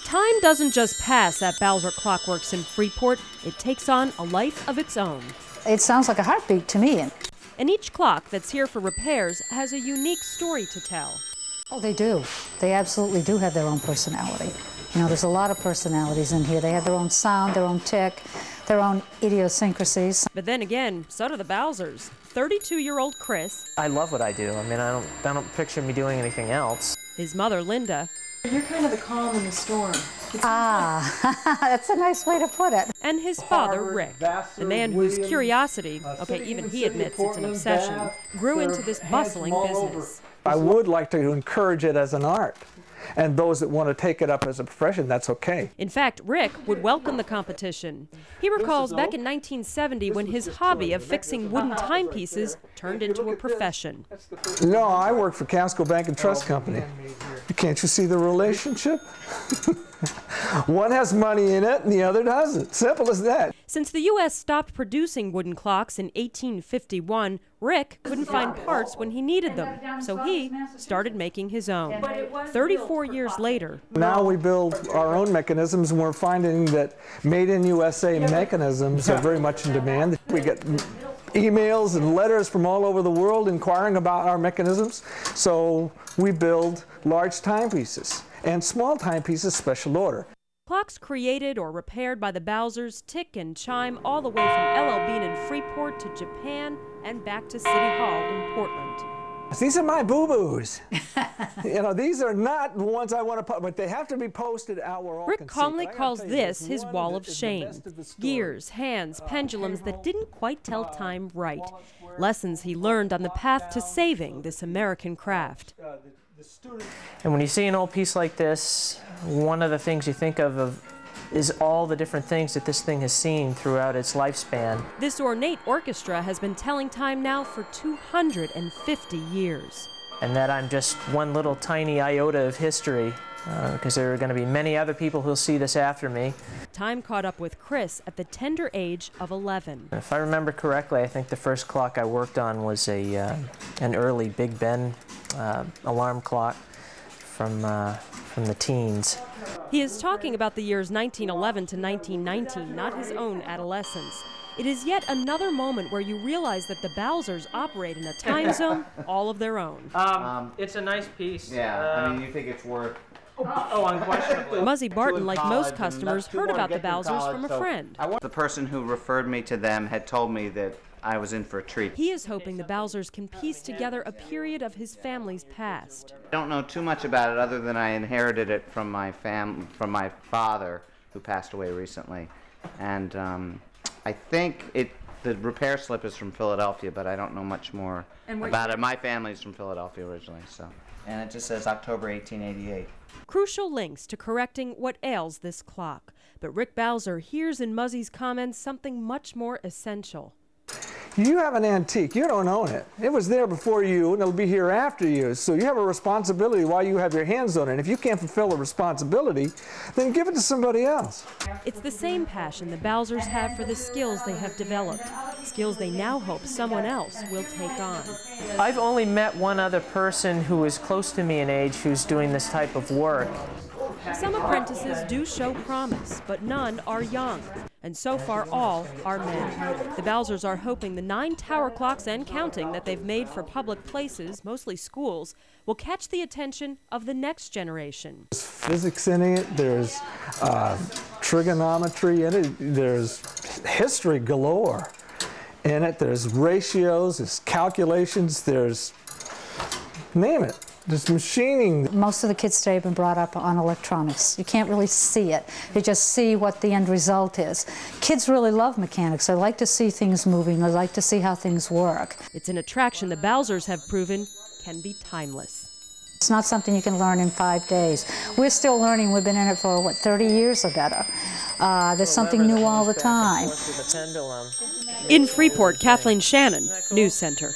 Time doesn't just pass at Balzer Clockworks in Freeport, it takes on a life of its own. It sounds like a heartbeat to me. And each clock that's here for repairs has a unique story to tell. Oh, they do. They absolutely do have their own personality. You know, there's a lot of personalities in here. They have their own sound, their own tick, their own idiosyncrasies. But then again, so do the Balzers. 32-year-old Chris. I love what I do. I mean, I don't picture me doing anything else. His mother, Linda. You're kind of the calm in the storm. That's a nice way to put it. And his father, Rick, the man whose curiosity, okay, even he admits it's an obsession, grew into this bustling business. I would like to encourage it as an art. And those that want to take it up as a profession, that's okay. In fact, Rick would welcome the competition. He recalls back in 1970 when his hobby of fixing wooden timepieces turned into a profession. No, I work for Casco Bank and Trust Company. Can't you see the relationship? One has money in it and the other doesn't. Simple as that. Since the U.S. stopped producing wooden clocks in 1851, Rick couldn't find parts when he needed them, so he started making his own. 34 years later. Now we build our own mechanisms, and we're finding that made in USA mechanisms are very much in demand. We get emails and letters from all over the world inquiring about our mechanisms, so we build large timepieces and small timepieces special order. Clocks created or repaired by the Balzers tick and chime all the way from LL Bean in Freeport to Japan and back to City Hall in Portland. These are my boo-boos. You know, these are not the ones I want to put, but they have to be posted out where all can see. Rick calmly calls this his wall of shame. Gears, hands, pendulums that didn't quite tell time right. Lessons he learned on the path to saving this American craft. And when you see an old piece like this, one of the things you think of is all the different things that this thing has seen throughout its lifespan. This ornate orchestra has been telling time now for 250 years. And that I'm just one little tiny iota of history, because there are going to be many other people who'll see this after me. Time caught up with Chris at the tender age of 11. If I remember correctly, I think the first clock I worked on was an early Big Ben alarm clock from the teens. He is talking about the years 1911 to 1919, not his own adolescence. It is yet another moment where you realize that the Balzers operate in a time zone all of their own. It's a nice piece. Yeah, I mean, you think it's worth... Oh, unquestionably. Muzzy Barton, like most customers, heard about the Balzers from a friend. The person who referred me to them had told me that I was in for a treat. He is hoping the Balzers can piece together a period of his family's past. I don't know too much about it other than I inherited it from my father, who passed away recently. And I think the repair slip is from Philadelphia, but I don't know much more about it. My family's from Philadelphia originally, so. And it just says October 1888. Crucial links to correcting what ails this clock. But Rick Balzer hears in Muzzy's comments something much more essential. You have an antique. You don't own it. It was there before you, and it'll be here after you. So you have a responsibility while you have your hands on it. And if you can't fulfill a responsibility, then give it to somebody else. It's the same passion the Balzers have for the skills they have developed, skills they now hope someone else will take on. I've only met one other person who is close to me in age who's doing this type of work. Some apprentices do show promise, but none are young. And so far, all are men. The Balzers are hoping the 9 tower clocks and counting that they've made for public places, mostly schools, will catch the attention of the next generation. There's physics in it, there's trigonometry in it, there's history galore in it, there's ratios, there's calculations, there's, name it. There's machining. Most of the kids today have been brought up on electronics. You can't really see it. You just see what the end result is. Kids really love mechanics. They like to see things moving. They like to see how things work. It's an attraction the Balzers have proven can be timeless. It's not something you can learn in 5 days. We're still learning. We've been in it for, 30 years or better. There's something new all the time. In Freeport, Kathleen Shannon, News Center.